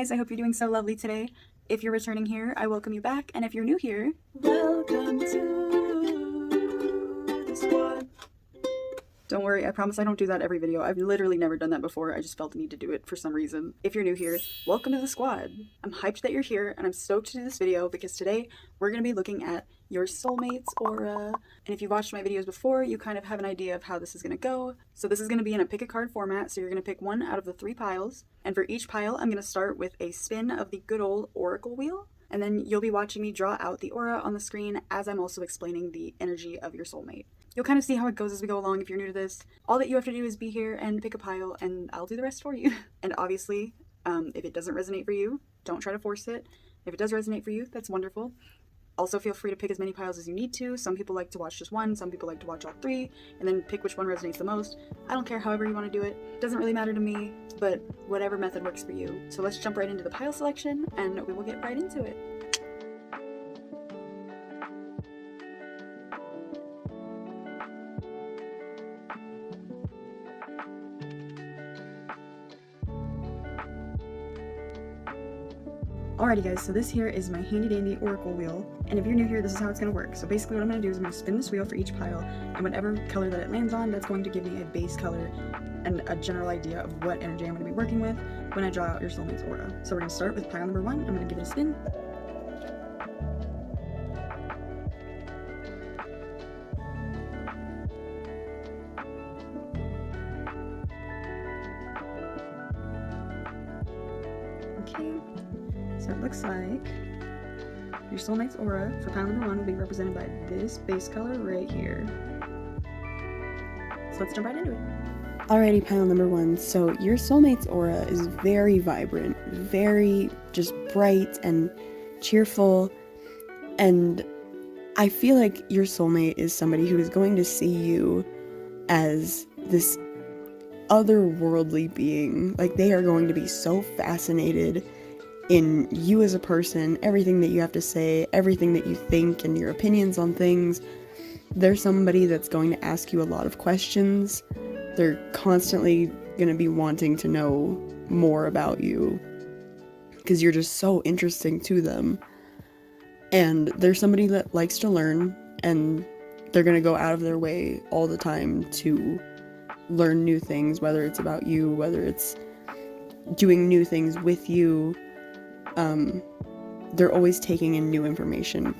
guys, I hope you're doing so lovely today. If you're returning here, I welcome you back, and if you're new here, welcome to the squad. Don't worry, I promise I don't do that every video. I've literally never done that before. I just felt the need to do it for some reason. If you're new here, welcome to the squad. I'm hyped that you're here, and I'm stoked to do this video because today we're going to be looking at your soulmates aura. And if you've watched my videos before, you kind of have an idea of how this is going to go. So this is going to be in a pick a card format, so you're going to pick one out of the 3 piles. And for each pile, I'm going to start with a spin of the good old oracle wheel. And then you'll be watching me draw out the aura on the screen as I'm also explaining the energy of your soulmate. You'll kind of see how it goes as we go along if you're new to this. All that you have to do is be here and pick a pile, and I'll do the rest for you. And obviously, if it doesn't resonate for you, don't try to force it. If it does resonate for you, that's wonderful. Also, feel free to pick as many piles as you need to. Some people like to watch just one, some people like to watch all 3, and then pick which one resonates the most. I don't care however you want to do it. It doesn't really matter to me, but whatever method works for you. So let's jump right into the pile selection, and we will get right into it. Alrighty guys, so this here is my handy dandy oracle wheel, and if you're new here, this is how it's going to work. So basically what I'm going to do is I'm going to spin this wheel for each pile, and whatever color that it lands on, that's going to give me a base color and a general idea of what energy I'm going to be working with when I draw out your soulmate's aura. So we're going to start with pile number 1. I'm going to give it a spin. Okay. So it looks like your soulmate's aura for pile number 1 will be represented by this base color right here. So let's jump right into it. Alrighty, pile number 1. So your soulmate's aura is very vibrant, very just bright and cheerful, and I feel like your soulmate is somebody who is going to see you as this otherworldly being. Like, they are going to be so fascinated in you as a person, everything that you have to say, everything that you think, and your opinions on things. They're somebody that's going to ask you a lot of questions. They're constantly going to be wanting to know more about you because you're just so interesting to them. And they're somebody that likes to learn, and they're going to go out of their way all the time to learn new things, whether it's about you, whether it's doing new things with you. They're always taking in new information.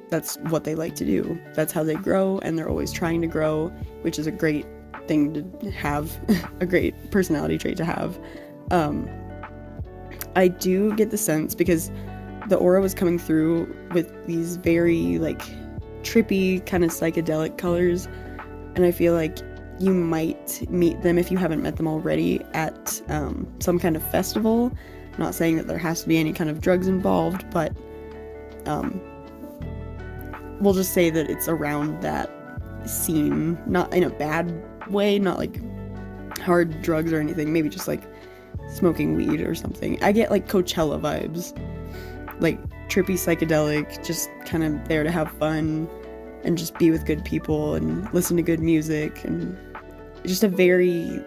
That's what they like to do. That's how they grow, and they're always trying to grow, which is a great thing to have, a great personality trait to have. I do get the sense, because the aura was coming through with these very, like, trippy, kind of psychedelic colors, and I feel like you might meet them, if you haven't met them already, at some kind of festival. I'm not saying that there has to be any kind of drugs involved, but we'll just say that it's around that scene, not in a bad way, not like hard drugs or anything, maybe just like smoking weed or something. I get like Coachella vibes, like trippy psychedelic, just kind of there to have fun and just be with good people and listen to good music, and just a very,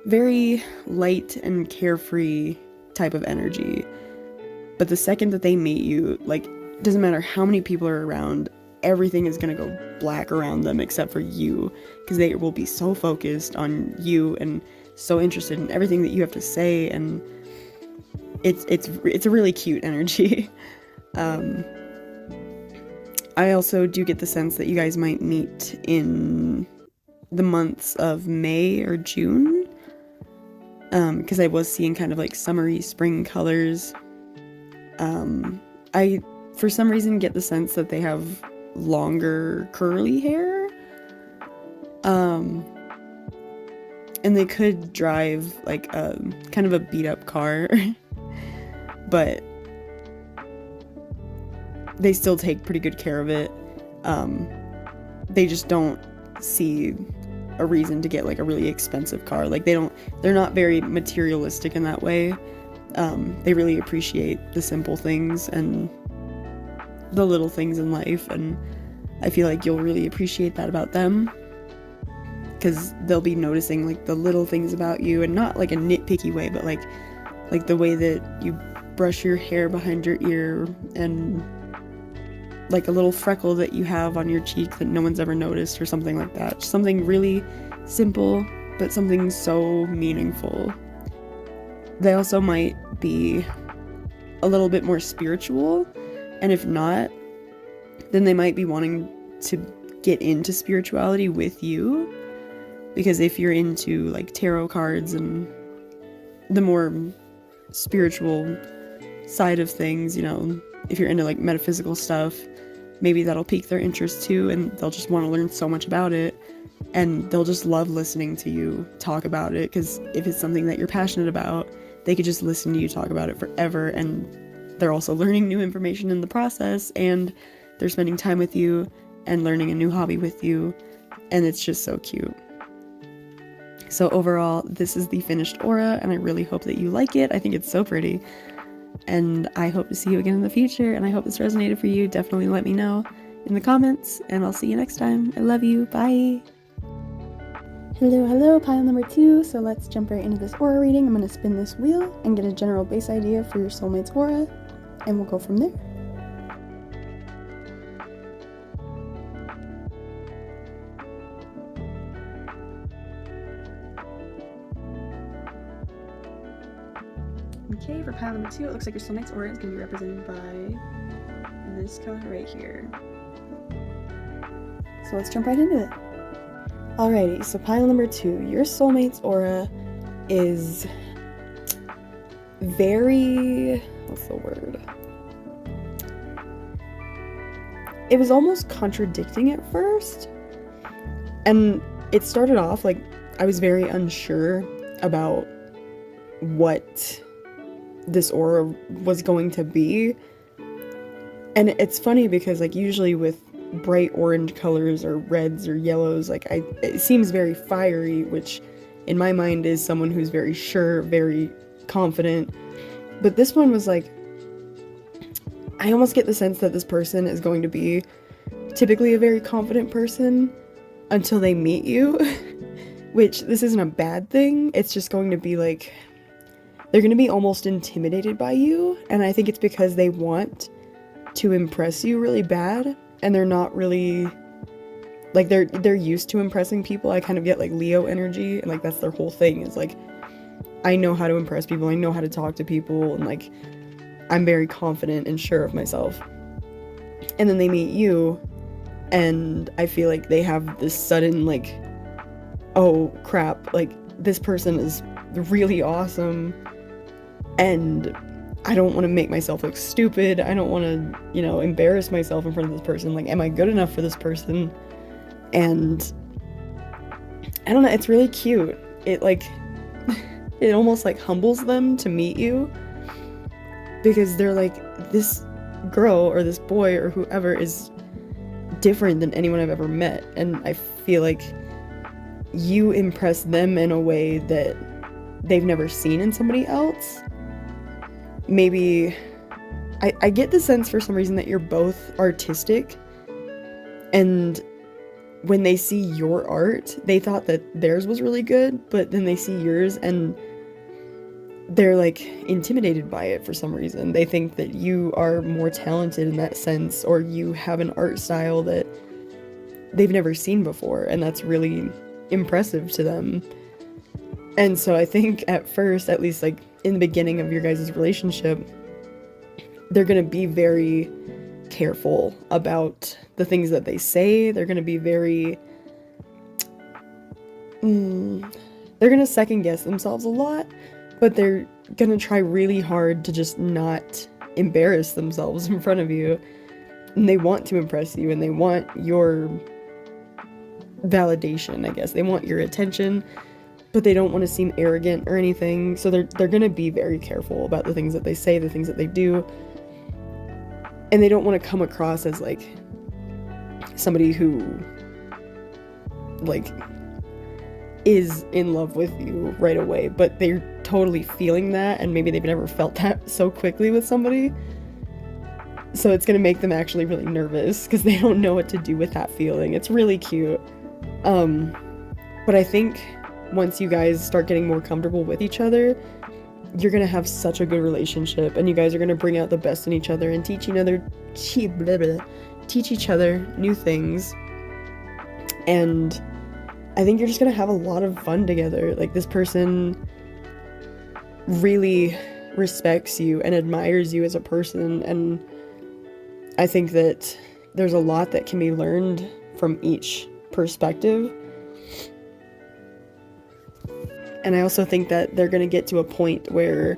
very light and carefree type of energy. But the second that they meet you, like, doesn't matter how many people are around, everything is gonna go black around them except for you, because they will be so focused on you and so interested in everything that you have to say, and it's a really cute energy. I also do get the sense that you guys might meet in the months of May or June, because I was seeing kind of like summery spring colors. I, for some reason, get the sense that they have longer curly hair, and they could drive like a kind of a beat up car, but they still take pretty good care of it. They just don't see a reason to get like a really expensive car. Like, they're not very materialistic in that way. They really appreciate the simple things and the little things in life, and I feel like you'll really appreciate that about them, because they'll be noticing like the little things about you, and not like a nitpicky way, but like the way that you brush your hair behind your ear, and like a little freckle that you have on your cheek that no one's ever noticed, or something like that. Something really simple, but something so meaningful. They also might be a little bit more spiritual, and if not, then they might be wanting to get into spirituality with you, because if you're into like tarot cards and the more spiritual side of things, you know, if you're into like metaphysical stuff, maybe that'll pique their interest too, and they'll just want to learn so much about it, and they'll just love listening to you talk about it, because if it's something that you're passionate about, they could just listen to you talk about it forever, and they're also learning new information in the process, and they're spending time with you and learning a new hobby with you, and it's just so cute. So overall, this is the finished aura, and I really hope that you like it. I think it's so pretty, and I hope to see you again in the future, and I hope this resonated for you. Definitely let me know in the comments, and I'll see you next time. I love you. Bye. Hello, pile number 2. So let's jump right into this aura reading. I'm going to spin this wheel and get a general base idea for your soulmate's aura, and we'll go from there. Okay, for pile number 2, it looks like your soulmate's aura is going to be represented by this color right here. So let's jump right into it. Alrighty, so pile number 2, your soulmate's aura is very, what's the word? It was almost contradicting at first, and it started off like I was very unsure about what this aura was going to be. And it's funny because like usually with bright orange colors or reds or yellows, like it seems very fiery, which in my mind is someone who's very sure, very confident. But this one was like, I almost get the sense that this person is going to be typically a very confident person until they meet you, which this isn't a bad thing. It's just going to be like, they're going to be almost intimidated by you, and I think it's because they want to impress you really bad, and they're not really, like, they're used to impressing people. I kind of get, like, Leo energy, and, like, that's their whole thing, is, like, I know how to impress people, I know how to talk to people, and, like, I'm very confident and sure of myself. And then they meet you, and I feel like they have this sudden, like, oh, crap, like, this person is really awesome, and I don't want to make myself look stupid. I don't want to, you know, embarrass myself in front of this person. Like, am I good enough for this person? And I don't know, it's really cute. It, like, it almost, like, humbles them to meet you, because they're like, this girl or this boy or whoever is different than anyone I've ever met. And I feel like you impress them in a way that they've never seen in somebody else. Maybe I get the sense for some reason that you're both artistic, and when they see your art, they thought that theirs was really good, but then they see yours and they're like intimidated by it for some reason. They think that you are more talented in that sense, or you have an art style that they've never seen before, and that's really impressive to them. And so I think at first, at least like in the beginning of your guys' relationship, they're going to be very careful about the things that they say. They're going to be very, they're going to second guess themselves a lot, but they're going to try really hard to just not embarrass themselves in front of you. And they want to impress you, and they want your validation, I guess. They want your attention, but they don't want to seem arrogant or anything. So they're going to be very careful about the things that they say, the things that they do. And they don't want to come across as like somebody who like is in love with you right away, but they're totally feeling that, and maybe they've never felt that so quickly with somebody. So it's going to make them actually really nervous because they don't know what to do with that feeling. It's really cute. But I think once you guys start getting more comfortable with each other, you're gonna have such a good relationship, and you guys are gonna bring out the best in each other and teach each other new things. And I think you're just gonna have a lot of fun together. Like, this person really respects you and admires you as a person, and I think that there's a lot that can be learned from each perspective. And I also think that they're gonna get to a point where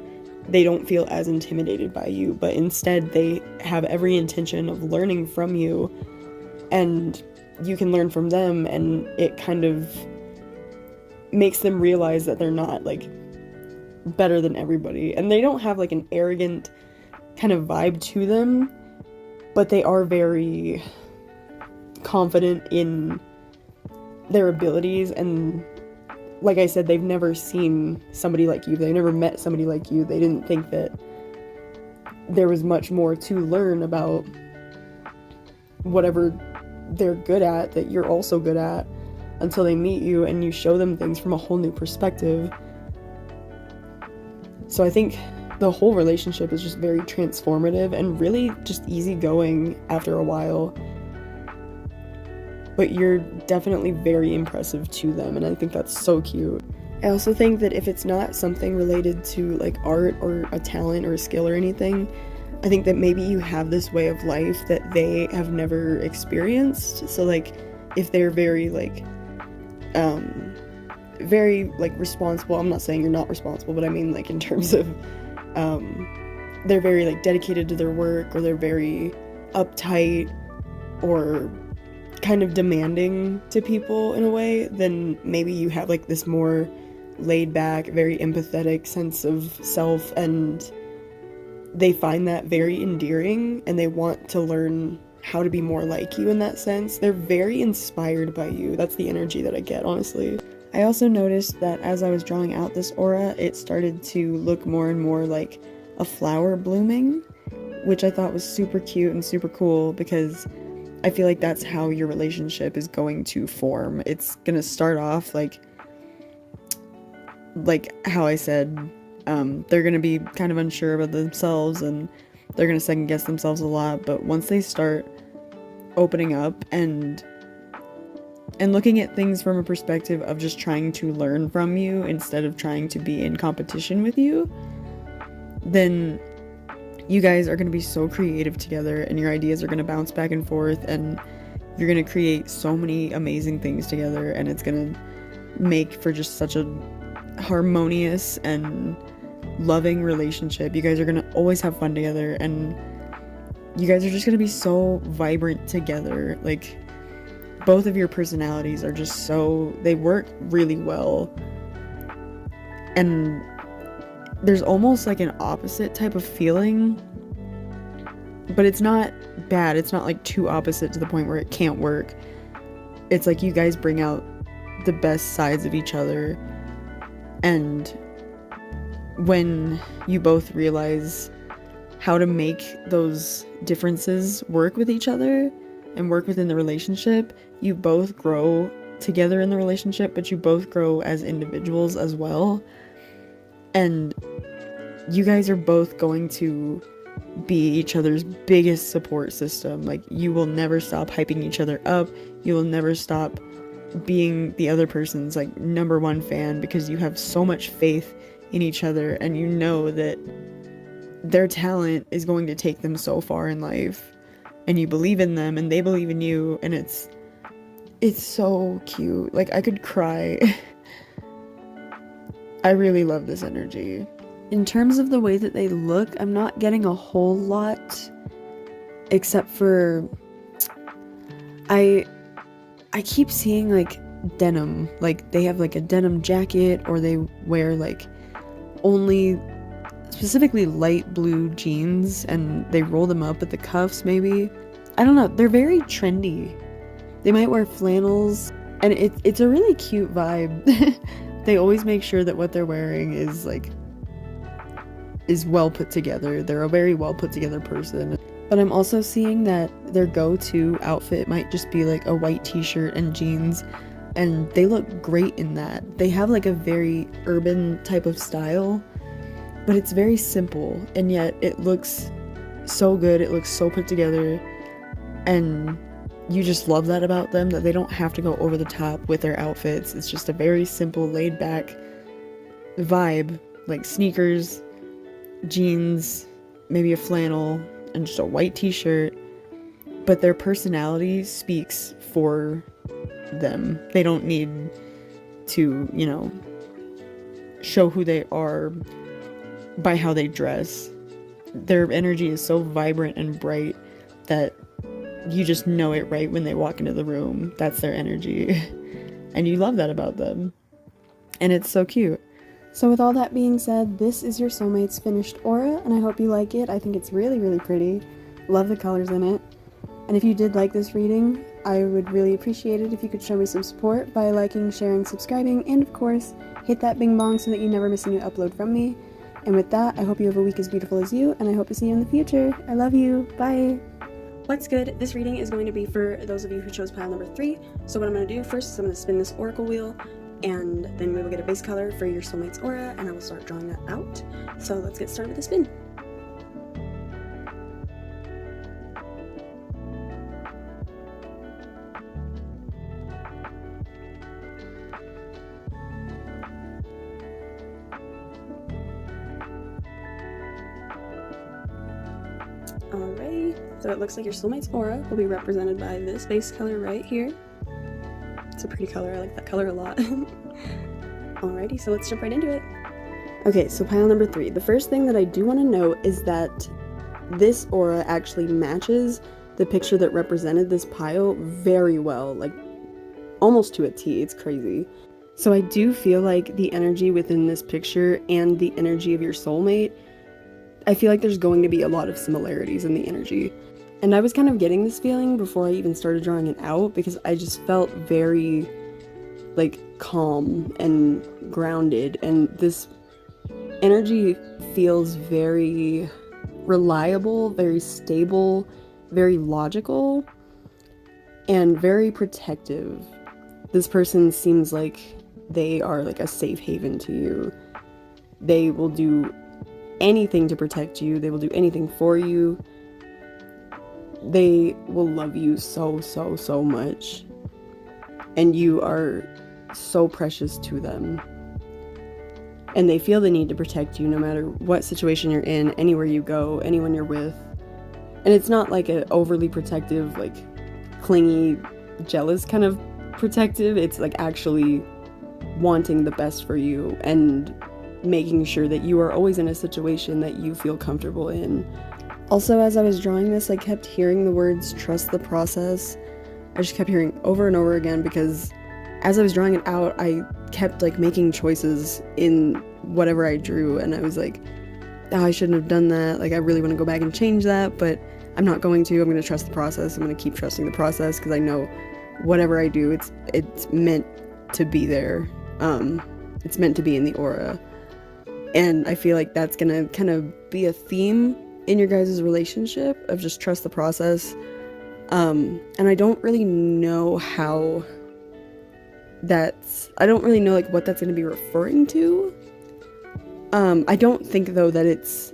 they don't feel as intimidated by you, but instead they have every intention of learning from you, and you can learn from them, and it kind of makes them realize that they're not like better than everybody, and they don't have like an arrogant kind of vibe to them, but they are very confident in their abilities. And like I said, they've never seen somebody like you. They never met somebody like you. They didn't think that there was much more to learn about whatever they're good at that you're also good at, until they meet you and you show them things from a whole new perspective. So I think the whole relationship is just very transformative and really just easygoing after a while. But you're definitely very impressive to them, and I think that's so cute. I also think that if it's not something related to like art or a talent or a skill or anything, I think that maybe you have this way of life that they have never experienced. So like, if they're very responsible, I'm not saying you're not responsible, but I mean like in terms of they're very like dedicated to their work, or they're very uptight or kind of demanding to people in a way, then maybe you have like this more laid back, very empathetic sense of self, and they find that very endearing, and they want to learn how to be more like you in that sense. They're very inspired by you. That's the energy that I get, honestly. I also noticed that as I was drawing out this aura, it started to look more and more like a flower blooming, which I thought was super cute and super cool, because I feel like that's how your relationship is going to form. It's gonna start off like how I said, they're gonna be kind of unsure about themselves, and they're gonna second guess themselves a lot, but once they start opening up and looking at things from a perspective of just trying to learn from you instead of trying to be in competition with you, then you guys are going to be so creative together, and your ideas are going to bounce back and forth, and you're going to create so many amazing things together, and it's going to make for just such a harmonious and loving relationship. You guys are going to always have fun together, and you guys are just going to be so vibrant together. Like, both of your personalities are just so, they work really well, and there's almost like an opposite type of feeling, but it's not bad. It's not like too opposite to the point where it can't work. It's like you guys bring out the best sides of each other, and when you both realize how to make those differences work with each other and work within the relationship, you both grow together in the relationship, but you both grow as individuals as well. And you guys are both going to be each other's biggest support system. Like, you will never stop hyping each other up. You will never stop being the other person's like number one fan, because you have so much faith in each other, and you know that their talent is going to take them so far in life, and you believe in them and they believe in you, and it's so cute. Like, I could cry. I really love this energy. In terms of the way that they look, I'm not getting a whole lot, except for I keep seeing like denim. Like, they have like a denim jacket, or they wear like only specifically light blue jeans, and they roll them up at the cuffs maybe. I don't know, they're very trendy. They might wear flannels, and it's a really cute vibe. They always make sure that what they're wearing is well put together. They're a very well put together person. But I'm also seeing that their go-to outfit might just be like a white t-shirt and jeans, and they look great in that. They have like a very urban type of style, but it's very simple, and yet it looks so good. It looks so put together, and you just love that about them, that they don't have to go over the top with their outfits. It's just a very simple, laid back vibe, like sneakers, jeans, maybe a flannel, and just a white t-shirt, but their personality speaks for them. They don't need to, you know, show who they are by how they dress. Their energy is so vibrant and bright that you just know it right when they walk into the room. That's their energy. And you love that about them. And it's so cute. So with all that being said, this is your Soulmates finished aura, and I hope you like it. I think it's really, really pretty. Love the colors in it. And if you did like this reading, I would really appreciate it if you could show me some support by liking, sharing, subscribing, and of course, hit that bing bong so that you never miss a new upload from me. And with that, I hope you have a week as beautiful as you, and I hope to see you in the future. I love you. Bye. What's good? This reading is going to be for those of you who chose pile number 3. So what I'm going to do first is I'm going to spin this oracle wheel, and then we will get a base color for your Soulmates aura, and I will start drawing that out. So let's get started with the spin. Alrighty, so it looks like your Soulmates aura will be represented by this base color right here. It's a pretty color, I like that color a lot. Alrighty, so let's jump right into it. Okay, so pile number 3. The first thing that I do want to note is that this aura actually matches the picture that represented this pile very well, like almost to a T. It's crazy. So I do feel like the energy within this picture and the energy of your soulmate, I feel like there's going to be a lot of similarities in the energy. And I was kind of getting this feeling before I even started drawing it out, because I just felt very like calm and grounded, and this energy feels very reliable, very stable, very logical, and very protective. This person seems like they are like a safe haven to you. They will do anything to protect you. They will do anything for you. They will love you so, so, so much. And you are so precious to them. And they feel the need to protect you no matter what situation you're in, anywhere you go, anyone you're with. And it's not like an overly protective, like clingy, jealous kind of protective. It's like actually wanting the best for you and making sure that you are always in a situation that you feel comfortable in. Also, as I was drawing this, I kept hearing the words trust the process. I just kept hearing over and over again, because as I was drawing it out, I kept like making choices in whatever I drew, and I was like, oh, I shouldn't have done that. Like, I really want to go back and change that, but I'm not going to. I'm going to trust the process. I'm going to keep trusting the process, because I know whatever I do, it's meant to be there. It's meant to be in the aura. And I feel like that's going to kind of be a theme in your guys' relationship, of just trust the process. And I don't really know how I don't really know like what that's going to be referring to. I don't think though that it's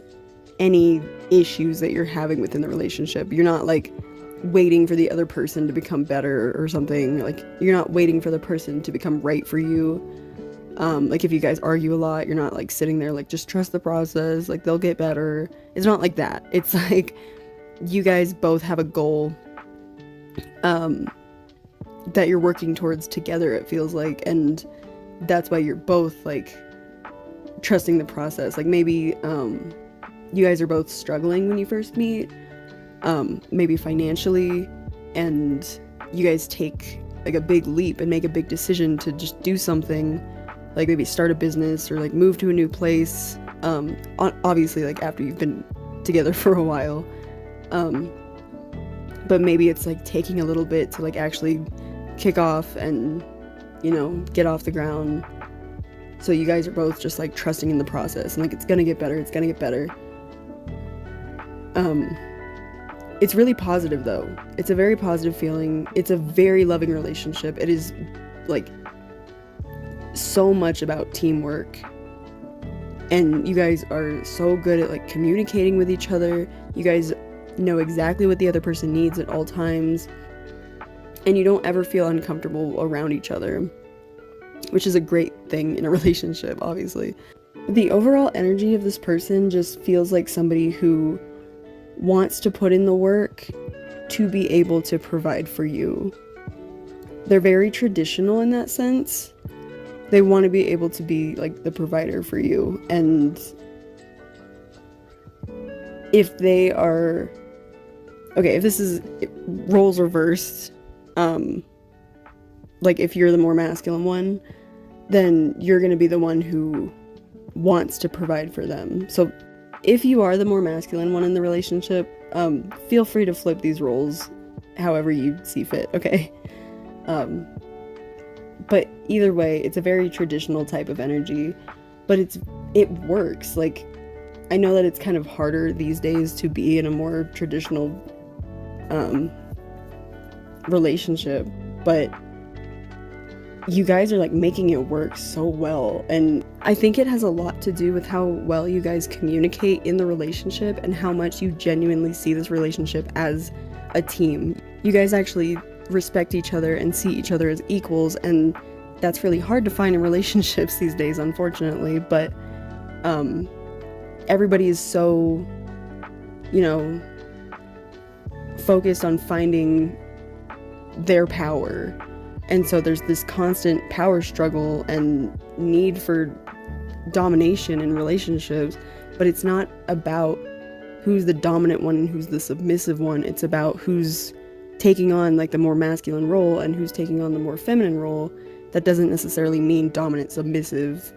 any issues that you're having within the relationship. You're not like waiting for the other person to become better or something. Like, you're not waiting for the person to become right for you. Like if you guys argue a lot, you're not like sitting there like, just trust the process, like they'll get better. It's not like that. It's like you guys both have a goal that you're working towards together, it feels like, and that's why you're both like trusting the process. Like maybe you guys are both struggling when you first meet, maybe financially, and you guys take like a big leap and make a big decision to just do something, like maybe start a business or like move to a new place, obviously like after you've been together for a while, but maybe it's like taking a little bit to like actually kick off and, you know, get off the ground. So you guys are both just like trusting in the process and like it's gonna get better, it's gonna get better. It's really positive though. It's a very positive feeling. It's a very loving relationship. It is like so much about teamwork, and you guys are so good at like communicating with each other. You guys know exactly what the other person needs at all times, and you don't ever feel uncomfortable around each other, which is a great thing in a relationship, obviously. The overall energy of this person just feels like somebody who wants to put in the work to be able to provide for you. They're very traditional in that sense. They want to be able to be like the provider for you, and if they are okay, if this is roles reversed, like if you're the more masculine one, then you're going to be the one who wants to provide for them. So if you are the more masculine one in the relationship, feel free to flip these roles however you see fit, okay? But either way, it's a very traditional type of energy, but it works. Like, I know that it's kind of harder these days to be in a more traditional relationship, but you guys are like making it work so well, and I think it has a lot to do with how well you guys communicate in the relationship and how much you genuinely see this relationship as a team. You guys actually respect each other and see each other as equals, and that's really hard to find in relationships these days, unfortunately. But everybody is so, focused on finding their power, and so there's this constant power struggle and need for domination in relationships. But it's not about who's the dominant one and who's the submissive one. It's about who's taking on like the more masculine role and who's taking on the more feminine role. That doesn't necessarily mean dominant, submissive.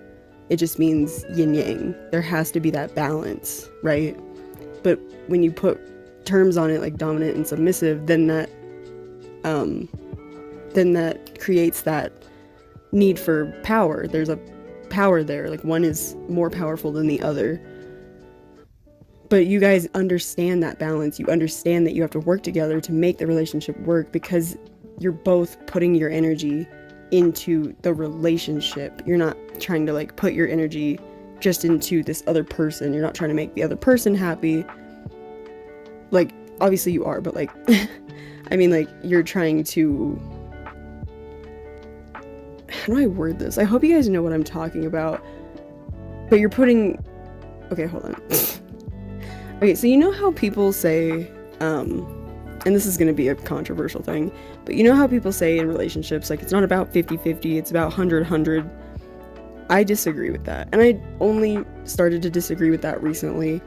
It just means yin yang. There has to be that balance, right? But when you put terms on it like dominant and submissive, then that creates that need for power. There's a power there, like one is more powerful than the other. But you guys understand that balance. You understand that you have to work together to make the relationship work, because you're both putting your energy into the relationship. You're not trying to like put your energy just into this other person. You're not trying to make the other person happy. Like, obviously you are, but like I mean, like, you're trying to, how do I word this? I hope you guys know what I'm talking about. But you're putting, okay, hold on. Okay, so you know how people say, and this is going to be a controversial thing, but you know how people say in relationships, like, it's not about 50-50, it's about 100-100. I disagree with that. And I only started to disagree with that recently,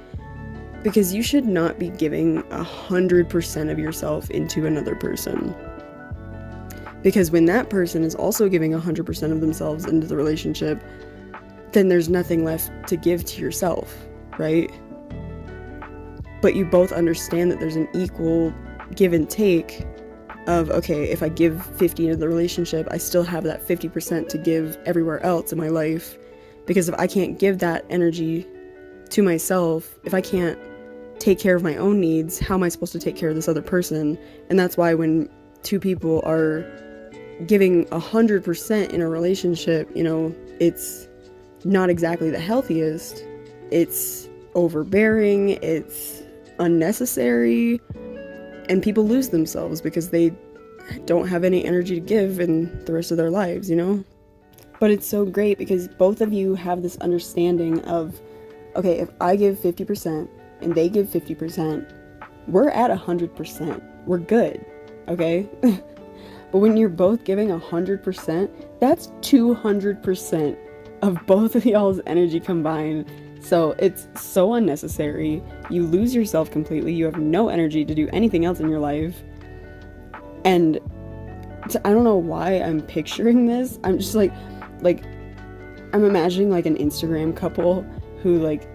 because you should not be giving 100% of yourself into another person. Because when that person is also giving 100% of themselves into the relationship, then there's nothing left to give to yourself, right? But you both understand that there's an equal give and take of, okay, if I give 50 into the relationship, I still have that 50% to give everywhere else in my life. Because if I can't give that energy to myself, if I can't take care of my own needs, how am I supposed to take care of this other person? And that's why when two people are giving 100% in a relationship, it's not exactly the healthiest. It's overbearing, it's unnecessary, and people lose themselves because they don't have any energy to give in the rest of their lives, But it's so great because both of you have this understanding of, okay, if I give 50% and they give 50%, we're at 100%. We're good, okay? But when you're both giving 100%, that's 200% of both of y'all's energy combined. So it's so unnecessary. You lose yourself completely. You have no energy to do anything else in your life. And I don't know why I'm picturing this. I'm just like I'm imagining like an Instagram couple who like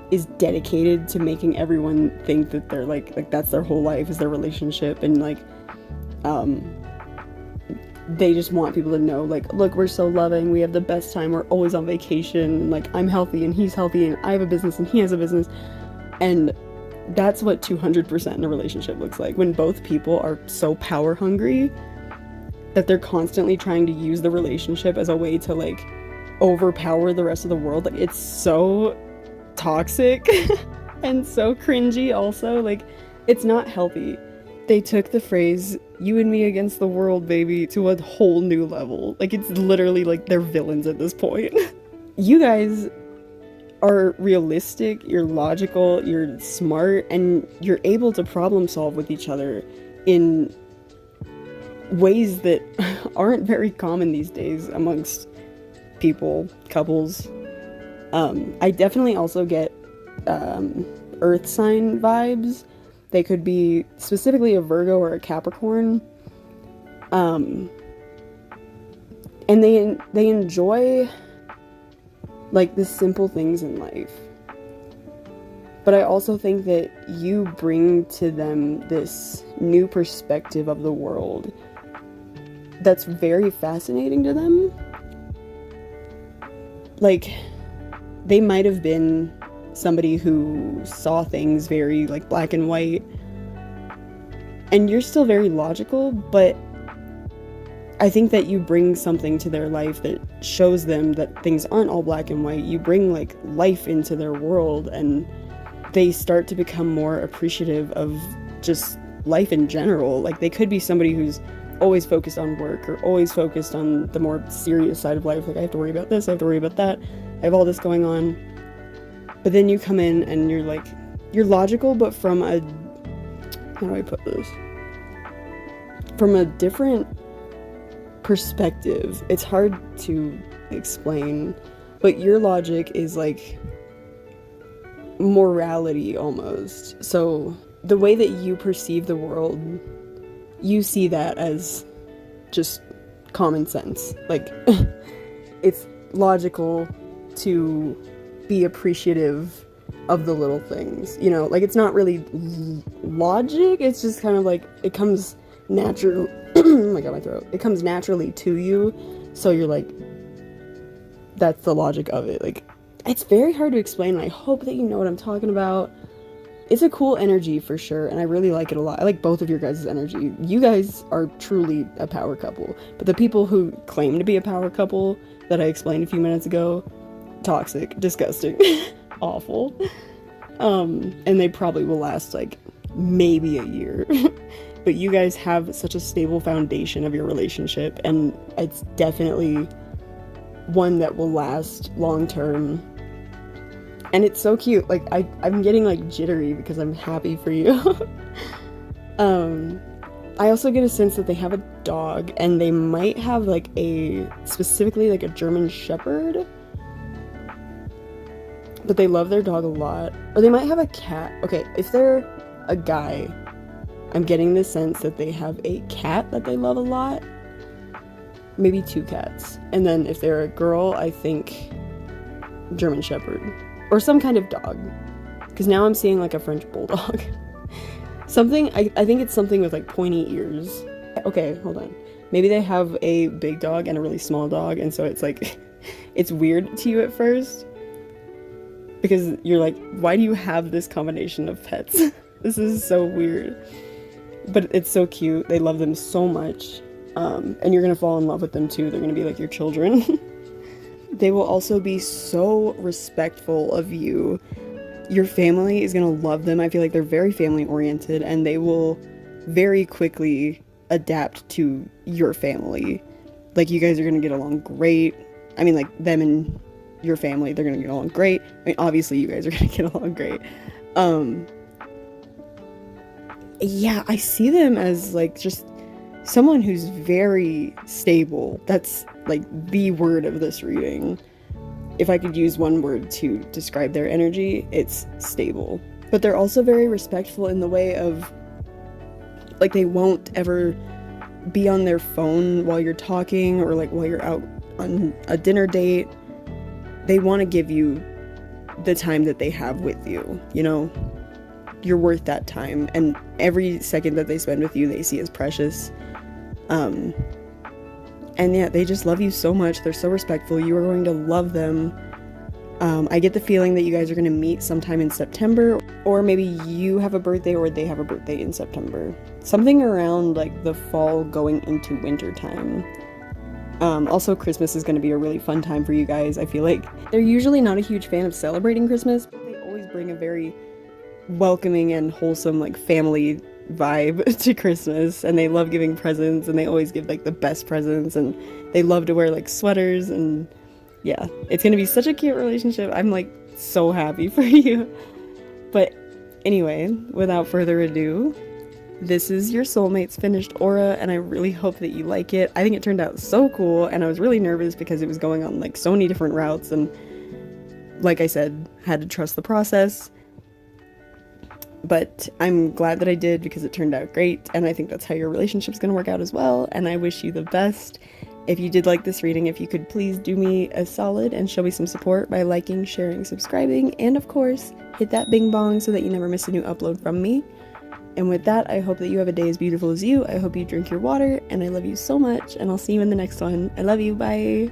is dedicated to making everyone think that they're like that's their whole life is their relationship, and like they just want people to know, like, look, we're so loving, we have the best time, we're always on vacation, like, I'm healthy and he's healthy and I have a business and he has a business. And that's what 200% in a relationship looks like. When both people are so power hungry, that they're constantly trying to use the relationship as a way to like overpower the rest of the world. Like, it's so toxic and so cringy also. Like, it's not healthy. They took the phrase "you and me against the world, baby" to a whole new level. Like, it's literally like they're villains at this point. You guys are realistic, you're logical, you're smart, and you're able to problem solve with each other in ways that aren't very common these days amongst people, couples. I definitely also get earth sign vibes. They could be specifically a Virgo or a Capricorn. And they enjoy like the simple things in life. But I also think that you bring to them this new perspective of the world that's very fascinating to them. Like, they might have been somebody who saw things very like black and white, and you're still very logical, but I think that you bring something to their life that shows them that things aren't all black and white. You bring like life into their world, and they start to become more appreciative of just life in general. Like, they could be somebody who's always focused on work or always focused on the more serious side of life. Like, I have to worry about this, I have to worry about that, I have all this going on. But then you come in and you're like, you're logical, but from a, how do I put this? From a different perspective. It's hard to explain, but your logic is like morality almost. So the way that you perceive the world, you see that as just common sense. Like, it's logical to be appreciative of the little things, you know? Like, it's not really logic, it's just kind of like, it comes natural. Oh my god, my throat. It comes naturally to you, so you're like, that's the logic of it. Like, it's very hard to explain, and I hope that you know what I'm talking about. It's a cool energy for sure, and I really like it a lot. I like both of your guys' energy. You guys are truly a power couple, but the people who claim to be a power couple that I explained a few minutes ago, toxic, disgusting, awful. And they probably will last like maybe a year. But you guys have such a stable foundation of your relationship, and it's definitely one that will last long term. And it's so cute. Like, I'm getting like jittery because I'm happy for you. I also get a sense that they have a dog, and they might have like specifically like a German Shepherd. But they love their dog a lot. Or they might have a cat. Okay, if they're a guy, I'm getting the sense that they have a cat that they love a lot. Maybe 2 cats. And then if they're a girl, I think German Shepherd. Or some kind of dog. Because now I'm seeing like a French Bulldog. Something, I think it's something with like pointy ears. Okay, hold on. Maybe they have a big dog and a really small dog, and so it's like, it's weird to you at first. Because you're like, why do you have this combination of pets? This is so weird. But it's so cute. They love them so much. And you're gonna fall in love with them too. They're gonna be like your children. They will also be so respectful of you. Your family is gonna love them. I feel like they're very family oriented, and they will very quickly adapt to your family. Like, you guys are gonna get along great. I mean, like, them and your family, they're gonna get along great. I mean, obviously you guys are gonna get along great. Yeah, I see them as like just someone who's very stable. That's like the word of this reading. If I could use one word to describe their energy, it's stable. But they're also very respectful in the way of, like, they won't ever be on their phone while you're talking, or like while you're out on a dinner date. They want to give you the time that they have with you, you know? You're worth that time, and every second that they spend with you, they see as precious. And yeah, they just love you so much. They're so respectful. You are going to love them. I get the feeling that you guys are going to meet sometime in September, or maybe you have a birthday or they have a birthday in September. something around like the fall going into winter time. Also, Christmas is going to be a really fun time for you guys. I feel like they're usually not a huge fan of celebrating Christmas, but they always bring a very welcoming and wholesome like family vibe to Christmas, and they love giving presents, and they always give like the best presents, and they love to wear like sweaters, and yeah, it's going to be such a cute relationship. I'm like so happy for you. But anyway, without further ado, this is your Soulmates finished aura, and I really hope that you like it. I think it turned out so cool, and I was really nervous because it was going on like so many different routes, and like I said, had to trust the process. But I'm glad that I did because it turned out great, and I think that's how your relationship's gonna work out as well, and I wish you the best. If you did like this reading, if you could please do me a solid and show me some support by liking, sharing, subscribing, and of course, hit that bing bong so that you never miss a new upload from me. And with that, I hope that you have a day as beautiful as you. I hope you drink your water, and I love you so much, and I'll see you in the next one. I love you, bye!